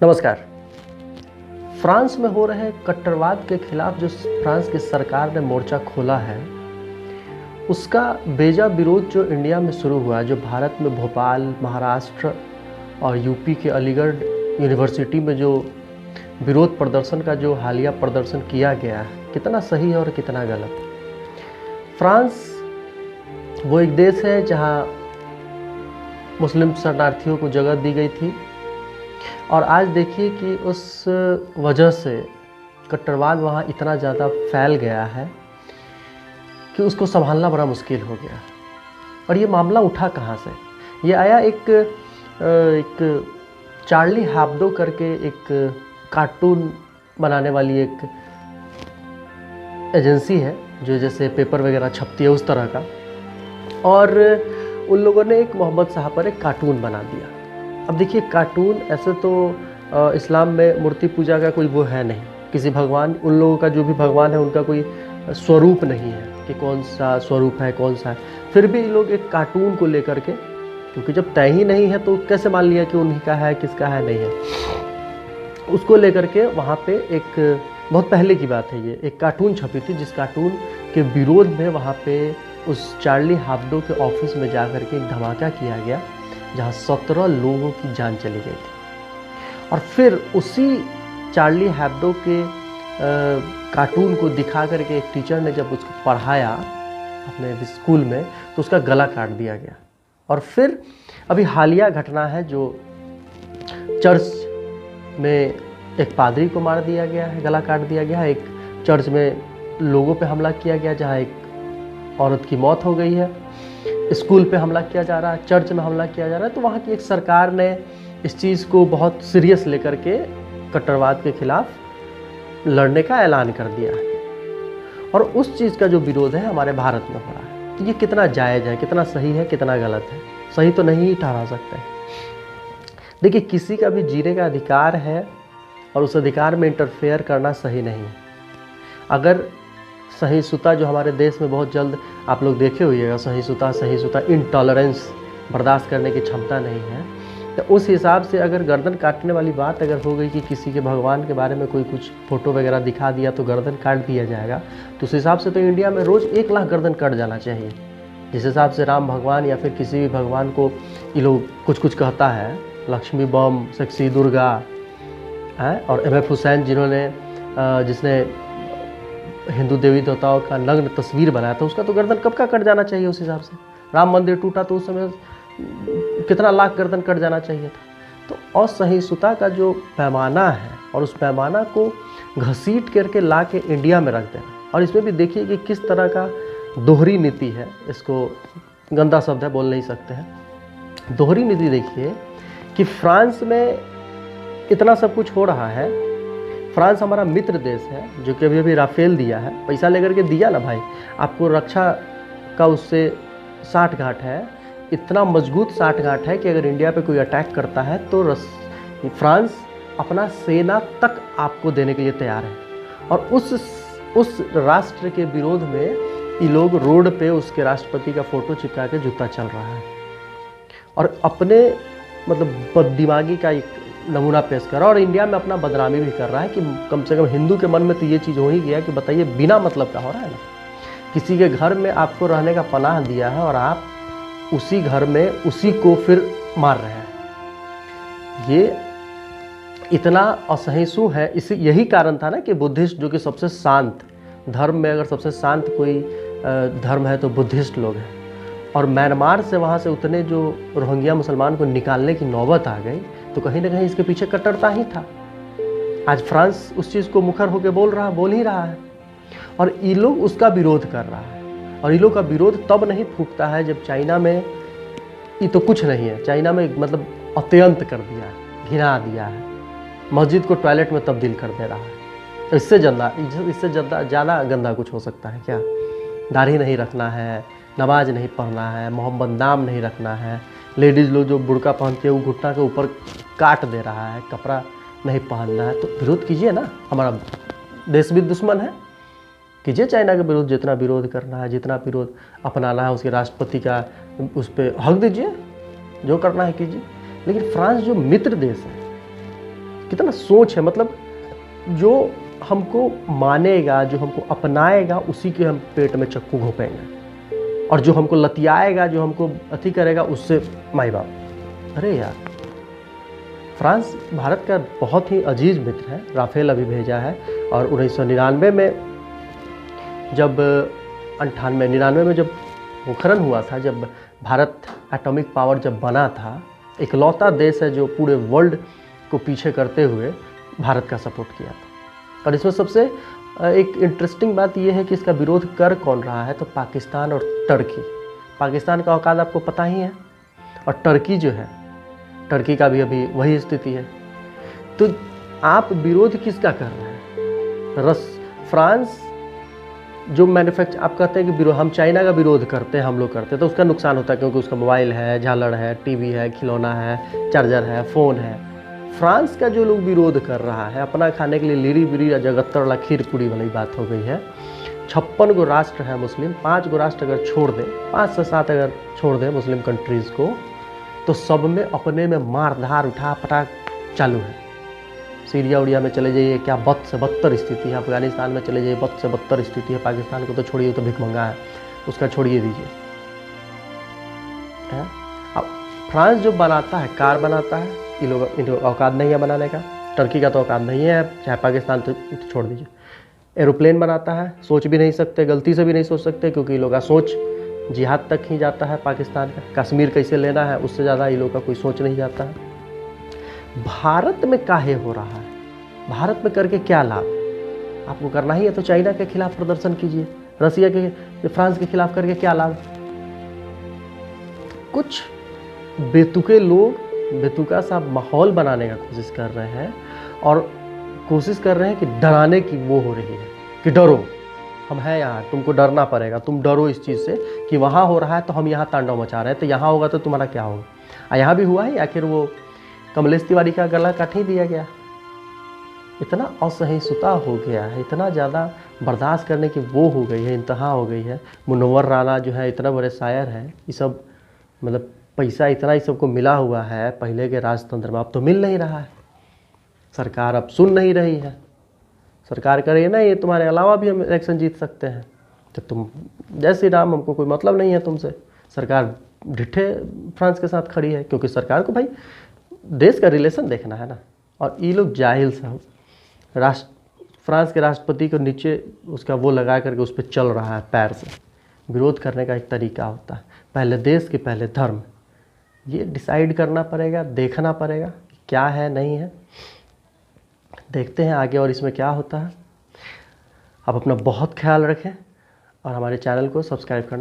नमस्कार। फ्रांस में हो रहे कट्टरवाद के खिलाफ जो फ्रांस की सरकार ने मोर्चा खोला है, उसका बेजा विरोध जो इंडिया में शुरू हुआ, जो भारत में भोपाल, महाराष्ट्र और यूपी के अलीगढ़ यूनिवर्सिटी में जो विरोध प्रदर्शन का जो हालिया प्रदर्शन किया गया है, कितना सही है और कितना गलत। फ्रांस वो एक देश है जहां मुस्लिम शरणार्थियों को जगह दी गई थी, और आज देखिए कि उस वजह से कट्टरवाद वहाँ इतना ज़्यादा फैल गया है कि उसको संभालना बड़ा मुश्किल हो गया। और ये मामला उठा कहाँ से? ये आया एक चार्ली हैब्डो करके एक कार्टून बनाने वाली एक एजेंसी है, जो जैसे पेपर वगैरह छपती है उस तरह का, और उन लोगों ने एक मोहम्मद साहब पर एक कार्टून बना दिया। अब देखिए, कार्टून ऐसे तो इस्लाम में मूर्ति पूजा का कोई वो है नहीं, किसी भगवान, उन लोगों का जो भी भगवान है उनका कोई स्वरूप नहीं है कि कौन सा स्वरूप है कौन सा है। फिर भी लोग एक कार्टून को लेकर के, क्योंकि जब तय ही नहीं है तो कैसे मान लिया कि उन्हीं का है किसका है नहीं है, उसको लेकर के वहाँ पे एक बहुत पहले की बात है, ये एक कार्टून छपी थी, जिस कार्टून के विरोध में वहाँ पे उस चार्ली हैब्डो के ऑफिस में जा कर के एक धमाका किया गया, जहाँ 17 लोगों की जान चली गई थी। और फिर उसी चार्ली हैब्डो के कार्टून को दिखा करके एक टीचर ने जब उसको पढ़ाया अपने स्कूल में, तो उसका गला काट दिया गया। और फिर अभी हालिया घटना है जो चर्च में एक पादरी को मार दिया गया है, गला काट दिया गया है। एक चर्च में लोगों पे हमला किया गया, जहाँ एक औरत की मौत हो गई है। स्कूल पे हमला किया जा रहा है, चर्च में हमला किया जा रहा है। तो वहाँ की एक सरकार ने इस चीज़ को बहुत सीरियस लेकर के कट्टरवाद के खिलाफ लड़ने का ऐलान कर दिया है, और उस चीज़ का जो विरोध है हमारे भारत में हो रहा है। तो ये कितना जायज़ है, कितना सही है, कितना गलत है? सही तो नहीं ही ठहरा सकते हैं। देखिए, किसी का भी जीने का अधिकार है, और उस अधिकार में इंटरफेयर करना सही नहीं है। अगर सहिष्णुता, जो हमारे देश में बहुत जल्द आप लोग देखे होइएगा, सहिष्णुता इंटॉलरेंस, बर्दाश्त करने की क्षमता नहीं है, तो उस हिसाब से अगर गर्दन काटने वाली बात अगर हो गई कि किसी के भगवान के बारे में कोई कुछ फोटो वगैरह दिखा दिया तो गर्दन काट दिया जाएगा, तो उस हिसाब से तो इंडिया में रोज़ 1 लाख गर्दन कट जाना चाहिए। जिस हिसाब से राम भगवान या फिर किसी भी भगवान को ये लोग कुछ कहता है, लक्ष्मी बम, सेक्सी दुर्गा है, और MF हुसैन जिसने हिंदू देवी देवताओं का नग्न तस्वीर बनाया था, उसका तो गर्दन कब का कट जाना चाहिए। उस हिसाब से राम मंदिर टूटा तो उस समय कितना लाख गर्दन कट जाना चाहिए था। तो असहिष्णुता का जो पैमाना है, और उस पैमाना को घसीट करके ला के इंडिया में रख देना, और इसमें भी देखिए कि किस तरह का दोहरी नीति है। इसको गंदा शब्द है, बोल नहीं सकते हैं। दोहरी नीति देखिए कि फ्रांस में इतना सब कुछ हो रहा है। फ्रांस हमारा मित्र देश है, जो कि अभी राफेल दिया है, पैसा लेकर के दिया ना भाई, आपको रक्षा का उससे साठगांठ है, इतना मजबूत साठगांठ है कि अगर इंडिया पे कोई अटैक करता है तो फ्रांस अपना सेना तक आपको देने के लिए तैयार है। और उस राष्ट्र के विरोध में ये लोग रोड पे उसके राष्ट्रपति का फोटो चिपका के जूता चल रहा है, और अपने मतलब बददिमागी का एक नमूना पेश कर रहा है, और इंडिया में अपना बदनामी भी कर रहा है कि कम से कम हिंदू के मन में तो ये चीज़ हो ही गया कि बताइए, बिना मतलब का हो रहा है ना। किसी के घर में आपको रहने का पनाह दिया है, और आप उसी घर में उसी को फिर मार रहे हैं। ये इतना असहिष्णु है। यही कारण था ना कि बुद्धिस्ट, जो कि सबसे शांत धर्म में, अगर सबसे शांत कोई धर्म है तो बुद्धिस्ट लोग हैं, और म्यांमार से वहाँ से उतने जो रोहिंग्या मुसलमान को निकालने की नौबत आ गई, तो कहीं ना कहीं इसके पीछे कट्टरता ही था। आज फ्रांस उस चीज़ को मुखर होकर बोल ही रहा है, और ये लोग उसका विरोध कर रहा है। और ये लोग का विरोध तब नहीं फूकता है जब चाइना में ये तो कुछ नहीं है, चाइना में मतलब अत्यंत कर दिया है, घिना दिया है, मस्जिद को टॉयलेट में तब्दील कर दे रहा है। तो इससे ज़्यादा गंदा कुछ हो सकता है क्या? दाढ़ी नहीं रखना है, नमाज नहीं पढ़ना है, मोहम्मद नाम नहीं रखना है, लेडीज़ लोग जो बुर्का पहनती है वो घुटना के ऊपर काट दे रहा है, कपड़ा नहीं पहनना है। तो विरोध कीजिए ना, हमारा देश भी दुश्मन है, कीजिए चाइना के विरोध, जितना विरोध करना है, जितना विरोध अपनाना है, उसके राष्ट्रपति का उस पर हक दीजिए, जो करना है कीजिए। लेकिन फ्रांस जो मित्र देश है, कितना सोच है, मतलब जो हमको मानेगा, जो हमको अपनाएगा, उसी के हम पेट में चक्कू घोंपेंगे, और जो हमको लतियाएगा, जो हमको अति करेगा, उससे माई बाप। अरे यार, फ्रांस भारत का बहुत ही अजीज मित्र है। राफेल अभी भेजा है, और 1999 में जब 98-99 में जब मुखरन हुआ था, जब भारत एटॉमिक पावर जब बना था, इकलौता देश है जो पूरे वर्ल्ड को पीछे करते हुए भारत का सपोर्ट किया था। और इसमें सबसे एक इंटरेस्टिंग बात यह है कि इसका विरोध कर कौन रहा है, तो पाकिस्तान और टर्की। पाकिस्तान का औकात आपको पता ही है, और टर्की जो है, टर्की का भी अभी वही स्थिति है। तो आप विरोध किसका कर रहे हैं? फ्रांस जो मैन्युफैक्चर, आप कहते हैं कि हम चाइना का विरोध करते हैं, हम लोग करते हैं, तो उसका नुकसान होता है, क्योंकि उसका मोबाइल है, झालर है, टीवी है, खिलौना है, चार्जर है, फ़ोन है। फ्रांस का जो लोग विरोध कर रहा है, अपना खाने के लिए लीरी बिरी या जगत्तर खीर पूरी वाली बात हो गई है। 56 गो राष्ट्र है मुस्लिम, 5 गो राष्ट्र अगर छोड़ दें, 5 से 7 अगर छोड़ दें मुस्लिम कंट्रीज़ को, तो सब में अपने में मार धार उठा पटाख चालू है। सीरिया उड़िया में चले जाइए, क्या बद से बदतर स्थिति है। अफगानिस्तान में चले जाइए, बद से बदतर स्थिति है। पाकिस्तान को तो छोड़िए, तो भिखमंगा है, उसका छोड़िए दीजिए। अब फ्रांस जो बनाता है, कार बनाता है, इनको औकात नहीं है बनाने का। टर्की का तो औकात नहीं है, चाहे पाकिस्तान तो छोड़ दीजिए। एरोप्लेन बनाता है, सोच भी नहीं सकते, गलती से भी नहीं सोच सकते, क्योंकि इन लोग का सोच जिहाद तक ही जाता है। पाकिस्तान का कश्मीर कैसे लेना है, उससे ज़्यादा इन लोग का कोई सोच नहीं जाता है। भारत में काहे हो रहा है? भारत में करके क्या लाभ? आपको करना ही है तो चाइना के खिलाफ प्रदर्शन कीजिए, रसिया के, फ्रांस के खिलाफ करके क्या लाभ? कुछ बेतुके लोग बेतुका सा माहौल बनाने का कोशिश कर रहे हैं, और कोशिश कर रहे हैं कि डराने की वो हो रही है कि डरो, हम हैं यहाँ, तुमको डरना पड़ेगा, तुम डरो इस चीज़ से कि वहाँ हो रहा है तो हम यहाँ तांडव मचा रहे हैं, तो यहाँ होगा तो तुम्हारा क्या होगा। यहाँ भी हुआ है, आखिर वो कमलेश तिवारी का गला काट ही दिया गया। इतना असहिष्णुता हो गया है, इतना ज़्यादा बर्दाश्त करने की वो हो गई है, इंतहा हो गई है। मुनव्वर राना जो है इतना बड़े शायर हैं, ये सब मतलब पैसा इतना ही सबको मिला हुआ है पहले के राजतंत्र में, अब तो मिल नहीं रहा है। सरकार अब सुन नहीं रही है। सरकार करे ना, ये तुम्हारे अलावा भी हम इलेक्शन जीत सकते हैं, तो तुम जय श्री राम, हमको कोई मतलब नहीं है तुमसे। सरकार ढिठे फ्रांस के साथ खड़ी है, क्योंकि सरकार को भाई देश का रिलेशन देखना है ना। और ये लोग जाहिल साहब, फ्रांस के राष्ट्रपति को नीचे उसका वो लगा करके उस पर चल रहा है पैर से। विरोध करने का एक तरीका होता है, पहले देश के पहले धर्म, ये डिसाइड करना पड़ेगा, देखना पड़ेगा क्या है नहीं है। देखते हैं आगे और इसमें क्या होता है। आप अपना बहुत ख्याल रखें, और हमारे चैनल को सब्सक्राइब करना